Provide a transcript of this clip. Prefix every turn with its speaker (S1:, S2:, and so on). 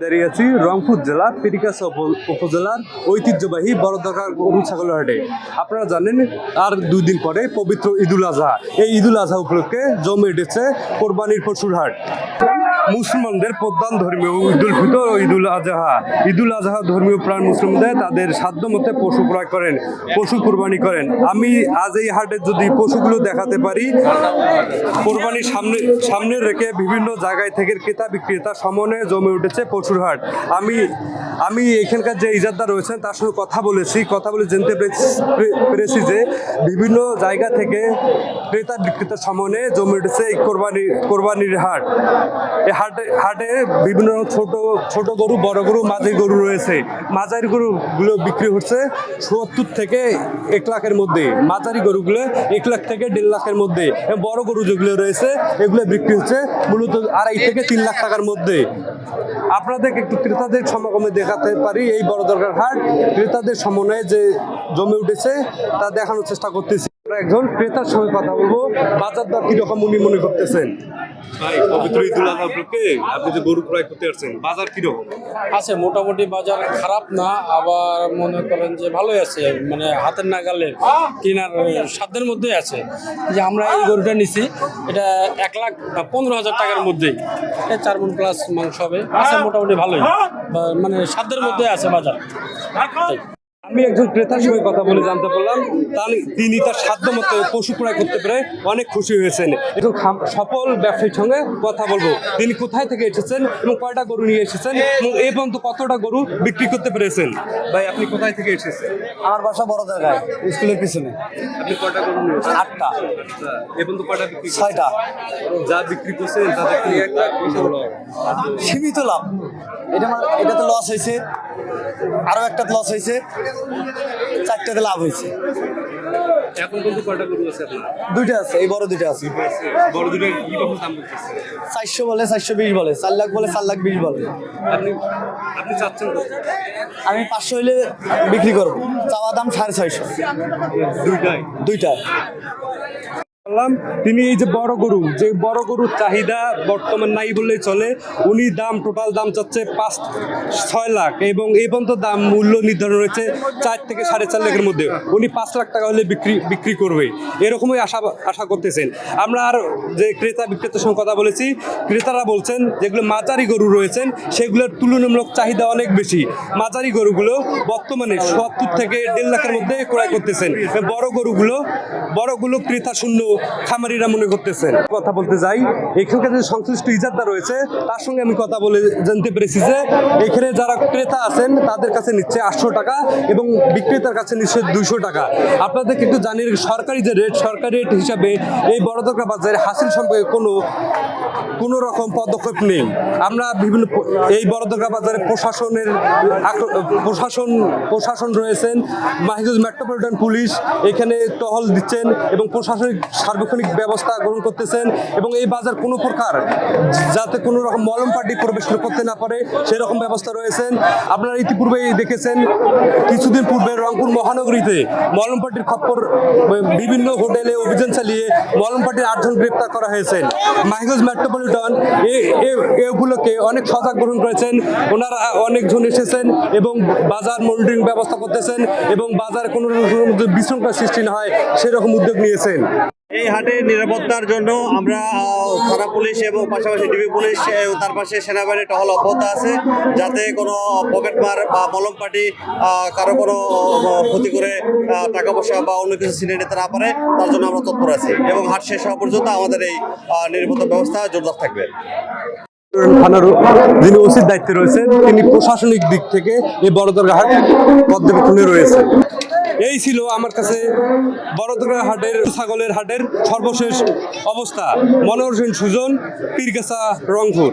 S1: দাঁড়িয়ে আছি রংপুর জেলা পীরগাছা উপজেলার ঐতিহ্যবাহী বড়দরগার গরু ছাগলের হাটে। আপনারা জানেন আর 2 দিন পরে পবিত্র ঈদুল আজহা। এই ঈদুল আজহা উপলক্ষে জমে উঠেছে কোরবানির পশুর হাট। মুসলমানদের প্রধান ধর্মীয় ঈদুল ফিতর ও ঈদুল আজহা। ঈদুল আজহা ধর্মীয় প্রাণ মুসলিমদের তাদের সাধ্য মতে পশু ক্রয় করেন, পশু কোরবানি করেন। আমি আজ এই হাটে যদি পশুগুলো দেখাতে পারি, কোরবানির সামনে রেখে বিভিন্ন জায়গায় থেকে ক্রেতা বিক্রেতা সমন্বয়ে জমে উঠেছে পশুর হাট। আমি এখানকার যে ইজারদার রয়েছেন তার সঙ্গে কথা বলে জানতে পেরেছি যে বিভিন্ন জায়গা থেকে ক্রেতা বিক্রেতা সমন্বয়ে জমে উঠেছে এই কোরবানির হাট। এই হাটে বিভিন্ন ছোট গরু, বড় গরু, মাঝারি গরু রয়েছে। মাঝারি গরুগুলো বিক্রি হচ্ছে 70 থেকে 1 লাখের মধ্যে, মাঝারি গরুগুলো 1 লাখ থেকে 1.5 লাখের মধ্যে। বড় গরু যেগুলো রয়েছে এগুলো বিক্রি হচ্ছে মূলত 2.5 থেকে 3 লাখ টাকার মধ্যে। আপনাদেরকে একটু ক্রেতাদের সমাগমে দেখাতে পারি এই বড়দরগার হাট ক্রেতাদের সমন্বয়ে যে জমে উঠেছে তা দেখানোর চেষ্টা করতেছি। একজন ক্রেতার সঙ্গে কথা বলবো, বাজার দর কিরকম উনি মনে করতেছেন। ভাই, পবিত্র ঈদুল আজহা উপলক্ষে আপনি যে গরু ক্রয় করতে আসছেন, বাজার কিরকম
S2: আছে? মোটামুটি বাজার খারাপ না, আবার মনে করেন যে ভালোই আছে, মানে হাতের নাগালে কেনার সাধ্যের মধ্যেই আছে। যে আমরা এই গরুটা নিছি, এটা 1,15,000 টাকার মধ্যেই 4 মণ প্লাস মাংস হবে, আছে মোটামুটি ভালোই, মানে সাধ্যের মধ্যে আছে বাজার।
S1: আমি একজন ক্রেতার সঙ্গে কথা বলে জানতে পারলাম তিনি তার সাধ্য মতো পশু ক্রয় করতে পেরে অনেক খুশি হয়েছেন। একজন সফল ব্যবসায়ীর সঙ্গে কথা বলবো, তিনি কোথায় থেকে এসেছেন এবং কয়টা গরু নিয়ে এসেছেন এবং এই পর্যন্ত কতটা গরু বিক্রি করতে পেরেছেন। ভাই, আপনি কোথায় থেকে এসেছেন?
S3: আমার বাসা বড়দরগায়, স্কুলের পিছনে।
S1: আপনি কয়টা গরু নিয়েছেন?
S3: 8টা।
S1: এই পর্যন্ত কয়টা বিক্রি?
S3: 6টা।
S1: যা বিক্রি করছেন তাতে কি একটা
S3: সীমিত লাভ। এটা তো লস হয়েছে, আরো একটা লস হয়েছে, 4টাতে লাভ হয়েছে।
S1: এখন কিন্তু কয়টা গরু আছে আপনার?
S3: 2টা আছে, এই বড় 2টা আছে।
S1: বড় দুটো কি রকম দাম বলতেছে?
S3: 400 বলে, 420 বলে, 4 লাখ বলে, 4,20,000 বলে।
S1: আপনি চাচ্ছেন কত?
S3: আমি 500 হইলে বিক্রি করবো, চাওয়া দাম 650। দুইটা।
S1: তিনি এই যে বড় গরুর চাহিদা বর্তমান নাই বললেই চলে। উনি টোটাল দাম চাচ্ছে 5-6 লাখ এবং এই পর্যন্ত দাম মূল্য নির্ধারণ রয়েছে 4 থেকে 4.5 লাখের মধ্যে। উনি 5 লাখ টাকা হলে বিক্রি করবে, এরকমই আশা করতেছেন। আমরা আর যে ক্রেতা বিক্রেতার সঙ্গে কথা বলেছি, ক্রেতারা বলছেন যেগুলো মাঝারি গরু রয়েছেন সেগুলোর তুলনামূলক চাহিদা অনেক বেশি। মাঝারি গরুগুলো বর্তমানে 70 থেকে 1.5 লাখের মধ্যে ক্রয় করতেছেন। বড়গুলো ক্রেতা শূন্য খামারিরা মনে করতেছেন। কথা বলতে যাই, এখানকার যে সংশ্লিষ্ট ইজারদার রয়েছে তার সঙ্গে আমি কথা বলে জানতে পেরেছি যে এখানে যারা ক্রেতা আছেন তাদের কাছে নিচ্ছে 800 টাকা এবং বিক্রেতার কাছে নিচ্ছে 200 টাকা। আপনাদেরকে একটু জানিয়ে সরকারি রেট হিসাবে এই বড়দরগা বাজারে হাসিল সম্পর্কে কোনো রকম পদক্ষেপ নেই। আমরা এই বড়দরগা বাজারে প্রশাসন রয়েছেন, মাহিদুল মেট্রোপলিটন পুলিশ এখানে টহল দিচ্ছেন এবং প্রশাসনিক সার্বক্ষণিক ব্যবস্থা গ্রহণ করতেছেন এবং এই বাজার কোনো প্রকার যাতে কোনো রকম মলম পার্টি প্রবেশ করতে না পারে সেরকম ব্যবস্থা রয়েছেন। আপনারা ইতিপূর্বেই দেখেছেন কিছুদিন পূর্বে রংপুর মহানগরীতে মলম পার্টির খপ্পর বিভিন্ন হোটেলে অভিযান চালিয়ে মলম পার্টির 8 জন গ্রেপ্তার করা হয়েছে। মাহিদুল মেট্রোপলিটন এগুলোকে অনেক সজাগ গ্রহণ করেছেন। ওনারা অনেকজন এসেছেন এবং বাজার মনিটরিং ব্যবস্থা করতেছেন এবং বাজারে কোনো রকম বিশৃঙ্খলা সৃষ্টি না হয় সেরকম উদ্যোগ নিয়েছেন।
S4: এই হাটের নিরাপত্তার জন্য আমরা থানা পুলিশ এবং পাশাপাশি ডিবি পুলিশ তার পাশে সেনাবাহিনী টহল অব্যাহত আছে, যাতে কোনো পকেটমার বা মলম পার্টি কারো কোনো ক্ষতি করে টাকা পয়সা বা অন্য কিছু ছিনিয়ে নিতে না পারে তার জন্য আমরা তৎপর আছি এবং হাট শেষ হওয়া পর্যন্ত আমাদের এই নিরাপত্তা ব্যবস্থা জোরদার থাকবে।
S1: থানার যিনি ওসির দায়িত্বে রয়েছেন তিনি প্রশাসনিক দিক থেকে এই বড়দরগা হাট পর্যবেক্ষণে রয়েছে। এই ছিল আমার কাছে বড়দরগা হাটের ছাগলের হাটের সর্বশেষ অবস্থা। মনোহর হোসেন সুজন, পীরগাছা, রংপুর।